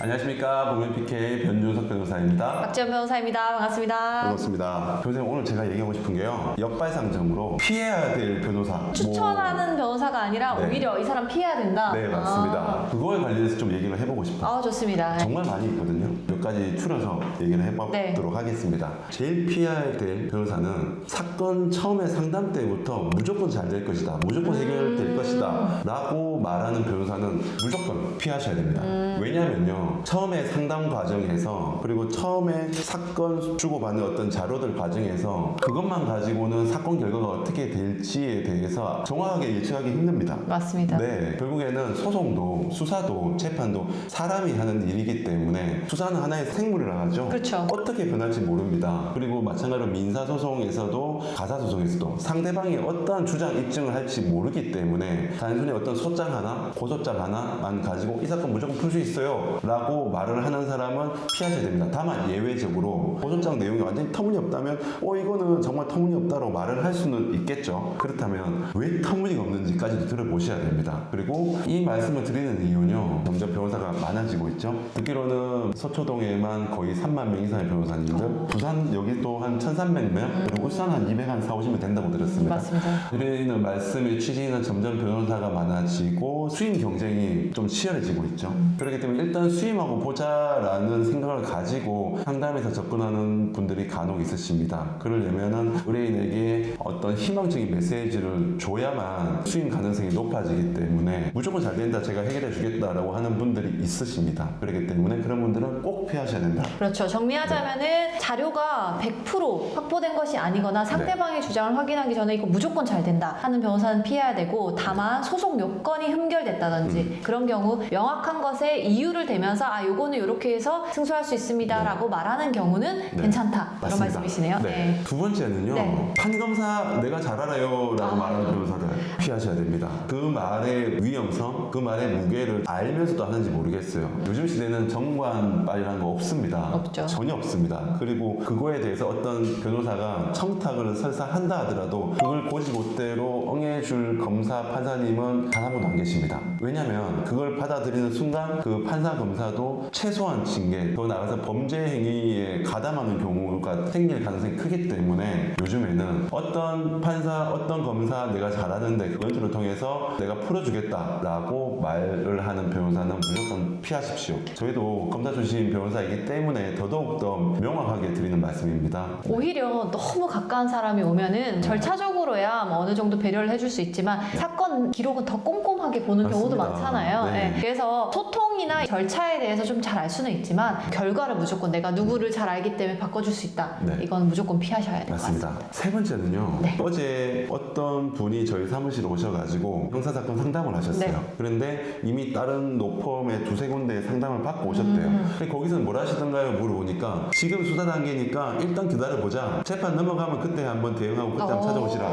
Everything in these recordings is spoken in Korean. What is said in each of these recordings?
안녕하십니까. 법률 PK 변준석 변호사입니다. 박지연 변호사입니다. 반갑습니다. 반갑습니다. 변호사님, 오늘 제가 얘기하고 싶은 게요, 역발상정으로 피해야 될 변호사, 추천하는 변호사가 아니라 네. 오히려 이 사람 피해야 된다. 네, 맞습니다. 그거에 관련해서 좀 얘기를 해보고 싶어요. 좋습니다. 정말 많이 있거든요. 몇 가지 추려서 얘기를 해보도록 네. 하겠습니다. 제일 피해야 될 변호사는 사건 처음에 상담 때부터 무조건 잘 될 것이다, 무조건 해결될 것이다 라고 말하는 변호사는 무조건 피하셔야 됩니다. 왜냐하면요, 처음에 상담 과정에서, 그리고 처음에 사건 주고받는 어떤 자료들 과정에서 그것만 가지고는 사건 결과가 어떻게 될지에 대해서 정확하게 예측하기 힘듭니다. 맞습니다. 네, 결국에는 소송도, 수사도, 재판도 사람이 하는 일이기 때문에, 수사는 하나의 생물이라 하죠. 그렇죠. 어떻게 변할지 모릅니다. 그리고 마찬가지로 민사소송에서도 가사소송에서도 상대방이 어떠한 주장 입증을 할지 모르기 때문에 단순히 어떤 소장 하나, 고소장 하나만 가지고 이 사건 무조건 풀 수 있어요 라고 말을 하는 사람은 피하셔야 됩니다. 다만 예외적으로 고소장 내용이 완전히 터무니없다면 이거는 정말 터무니없다고 말을 할 수는 있겠죠. 그렇다면 왜 터무니가 없는지까지도 들어보셔야 됩니다. 그리고 이 말씀을 드리는 이유는요, 점점 변호사가 많아지고 있죠. 듣기로는 서초동에만 거의 3만 명 이상의 변호사님들, 부산 여기도 한 1,300명, 그리고 울산 한 240명 된다고 들었습니다. 맞습니다. 드리는 말씀의 취지는 점점 변호사가 많아지고 수임 경쟁이 좀 치열해지고 있죠. 그렇기 때문에 일단 수임하고 보자라는 생각을 가지고 상담에서 접근하는 분들이 간혹 있으십니다. 그러려면은 의뢰인에게 어떤 희망적인 메시지를 줘야만 수임 가능성이 높아지기 때문에 무조건 잘 된다, 제가 해결해 주겠다라고 하는 분들이 있으십니다. 그렇기 때문에 그런 분들은 꼭 피하셔야 된다. 그렇죠. 정리하자면은 자료가 100% 확보된 것이 아니거나 상대방의 주장을 확인하기 전에 이거 무조건 잘 된다 하는 변호사는 피해야 되고, 다만 소송 요건이 흠결됐다든지 그런 경우 명확한 것에 이유를 대면서 요거는 이렇게 해서 승소할 수 있습니다 라고 말하는 경우는 괜찮다. 그런 맞습니다. 말씀이시네요. 네. 두 번째는요, 네. 판검사 내가 잘 알아요 라고 말하는 변호사들 피하셔야 됩니다. 그 말의 위험성, 그 말의 무게를 알면서도 하는지 모르겠어요. 요즘 시대는 정관빨이라는 거 없습니다. 없죠. 전혀 없습니다. 그리고 그거에 대해서 어떤 변호사가 청탁을 설사 한다 하더라도 그걸 곧이곧대로 응해줄 검사, 판사님은 단 한 분도 안 계십니다. 왜냐하면 그걸 받아들이는 순간 그 판사, 검사도 최소한 징계, 더 나아가서 범죄 행위에 가담하는 경우가 생길 가능성이 크기 때문에 요즘에는 어떤 판사, 어떤 검사 내가 잘하는데 그 연주를 통해서 내가 풀어주겠다라고 말을 하는 변호사는 무조건 피하십시오. 저희도 검사 출신 변호사이기 때문에 더더욱더 명확하게 드리는 말씀입니다. 오히려 너무 가까운 사람이 오면은 절차적으로야 뭐 어느 정도 배려를 해줄 수 있지만 사건 기록은 더 꼼꼼하게 보는 경우도 맞습니다. 많잖아요. 네. 네. 그래서 소통이나 절차에 대해서 좀 잘 알 수는 있지만 결과를 무조건 내가 누구를 잘 알기 때문에 바꿔줄 수 있다. 네. 이건 무조건 피하셔야 될 것 맞습니다. 같습니다. 세 번째는요, 네. 어제 어떤 분이 저희 사무실에 오셔가지고 형사사건 상담을 하셨어요. 네. 그런데 이미 다른 로펌에 두세 군데 상담을 받고 오셨대요. 근데 거기서 뭘 하시던가요? 물어보니까 지금 수사 단계니까 일단 기다려보자, 재판 넘어가면 그때 한번 대응하고 그때 한번 찾아오시라,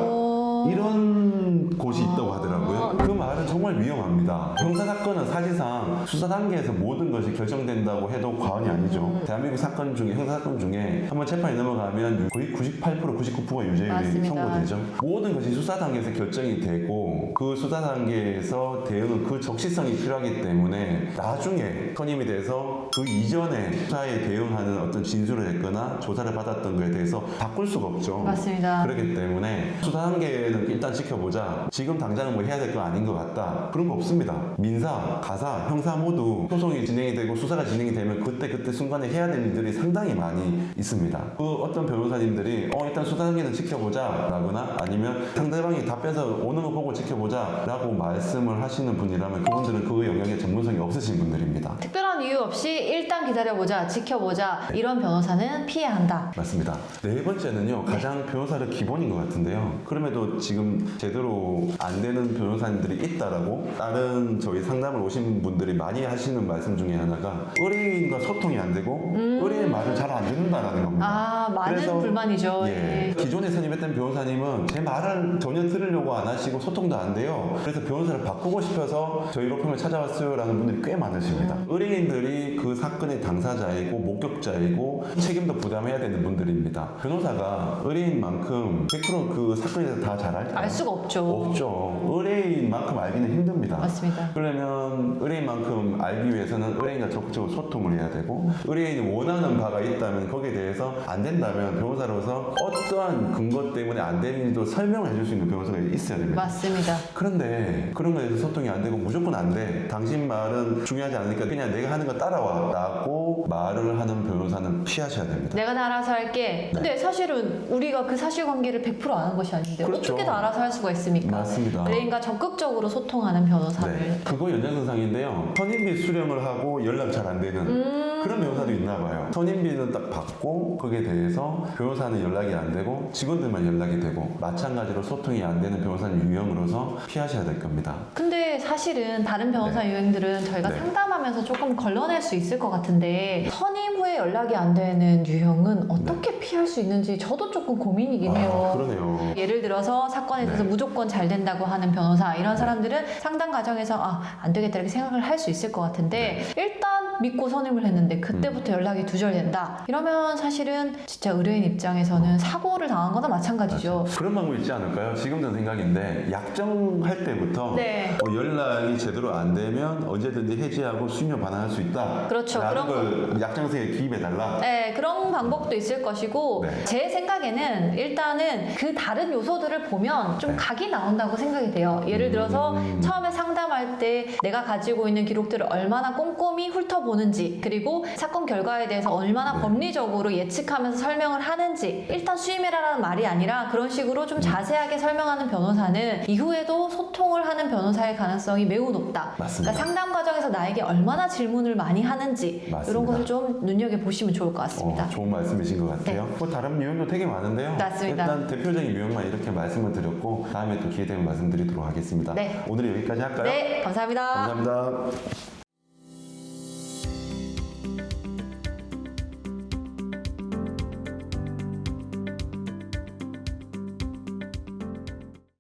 이런 곳이 있다고 하더라고요. 그 말은 정말 위험합니다. 형사사건은 사실상 수사 단계에서 모든 것이 결정된다고 해도 과언이 아니죠. 대한민국 사건 중에, 형사사건 중에 한번 재판이 넘어가면 거의 98%, 99%가 유죄율이 맞습니다. 선고되죠. 모든 것이 수사 단계에서 결정이 되고 그 수사 단계에서 대응은 그 적시성이 필요하기 때문에 나중에 선임이 돼서 그 이전에 수사에 대응하는 어떤 진술을 했거나 조사를 받았던 거에 대해서 바꿀 수가 없죠. 맞습니다. 그렇기 때문에 수사 단계는 일단 지켜보자, 지금 당장은 뭐 해야 될 거 아닌 것 같다, 그런 거 없습니다. 민사, 가사, 형사 모두 소송이 진행이 되고 수사가 진행이 되면 그때 순간에 해야 될 일들이 상당히 많이 있습니다. 그 어떤 변호사님들이 일단 수사 단계는 지켜보자 라거나 아니면 상대방이 답변서 오는 거 보고 지켜보자 라고 말씀을 하시는 분이라면 그분들은 그 영역에 전문성이 없으신 분들입니다. 특별한 이유 없이 일단 기다려보자, 지켜보자, 이런 변호사는 피해야 한다. 맞습니다. 네 번째는요, 가장 변호사를 기본인 것 같은데요, 그럼에도 지금 제대로 안 되는 변호사님들이 있다라고 다른 저희 상담을 오신 분들이 많이 하시는 말씀 중에 하나가 의뢰인과 소통이 안 되고 의뢰인 말을 잘 안 듣는다라는 겁니다. 많은 그래서 불만이죠. 예, 예. 기존에 선임했던 변호사님은 제 말을 전혀 들으려고 안 하시고 소통도 안 돼요. 그래서 변호사를 바꾸고 싶어서 저희 로펌을 찾아왔어요 라는 분들이 꽤 많으십니다. 의뢰인들이 분들이 그 사건의 당사자이고 목격자이고 책임도 부담해야 되는 분들입니다. 변호사가 의뢰인만큼 100%그 사건에 대해서 다 잘 알까요? 알 수가 없죠. 없죠. 의뢰인만큼 알기는 힘듭니다. 맞습니다. 그러면 의뢰인만큼 알기 위해서는 의뢰인과 적극적으로 소통을 해야 되고 의뢰인이 원하는 바가 있다면 거기에 대해서 안 된다면 변호사로서 어떠한 근거 때문에 안 되는지도 설명을 해줄 수 있는 변호사가 있어야 됩니다. 맞습니다. 그런데 그런 거에 대해서 소통이 안 되고 무조건 안 돼. 당신 말은 중요하지 않으니까 그냥 내가 하는 거 따라와. 라고 말을 하는 변호사는 피하셔야 됩니다. 내가 다 알아서 할게. 근데 사실은 우리가 그 사실관계를 100% 아는 것이 아닌데 그렇죠. 어떻게 다 알아서 할 수가 있습니까? 맞습니다. 의뢰인과 적극적으로 소통하는 변호사를. 네. 그거 연장선상인데요. 선임비 수령을 하고 연락 잘 안 되는 그런 변호사도 있나 봐요. 선임비는 딱 받고 거기에 대해서 변호사는 연락이 안 되고 직원들만 연락이 되고 마찬가지로 소통이 안 되는 변호사는 유형으로서 피하셔야 될 겁니다. 근데 사실은 다른 변호사 유형들은 저희가 네. 상담하면서 조금 걸러낼 수 있을 것 같은데 선임 후에 연락이 안 되는 유형은 어떻게 피할 수 있는지 저도 조금 고민이긴 해요. 그러네요. 예를 들어서 사건에 대해서 네. 무조건 잘 된다고 하는 변호사 이런 사람들은 상담 과정에서 안 되겠다 이렇게 생각을 할 수 있을 것 같은데 일단 믿고 선임을 했는데 그때부터 연락이 두절된다 이러면 사실은 진짜 의뢰인 입장에서는 사고를 당한 거나 마찬가지죠. 그런 방법이 있지 않을까요? 지금 든 생각인데 약정할 때부터 네. 연락이 제대로 안 되면 언제든지 해지하고 수임료 반환할 수 있다. 그렇죠. 라는 그런 걸 약정서에 기입해달라. 네, 그런 방법도 있을 것이고 네. 제 생각에는 일단은 그 다른 요소들을 보면 좀 네. 각이 나온다고 생각이 돼요. 예를 들어서 처음에 상담할 때 내가 가지고 있는 기록들을 얼마나 꼼꼼히 훑어보는지 그리고 사건 결과에 대해서 얼마나 네. 법리적으로 예측하면서 설명을 하는지 일단 수임해라라는 말이 아니라 그런 식으로 좀 자세하게 설명하는 변호사는 이후에도 소통을 하는 변호사의 가능성이 매우 높다. 맞습니다. 그러니까 상담 과정에서 나에게 얼마나 질문을 많이 하는지 맞습니다. 이런 것을 좀 눈여겨보시면 좋을 것 같습니다. 좋은 말씀이신 것 같아요. 뭐 다른 유형도 되게 많은데요. 맞습니다. 일단 대표적인 유형만 이렇게 말씀을 드렸고 다음에 또 기회 되면 말씀드리도록 하겠습니다. 네. 오늘 여기까지 할까요? 네, 감사합니다. 감사합니다.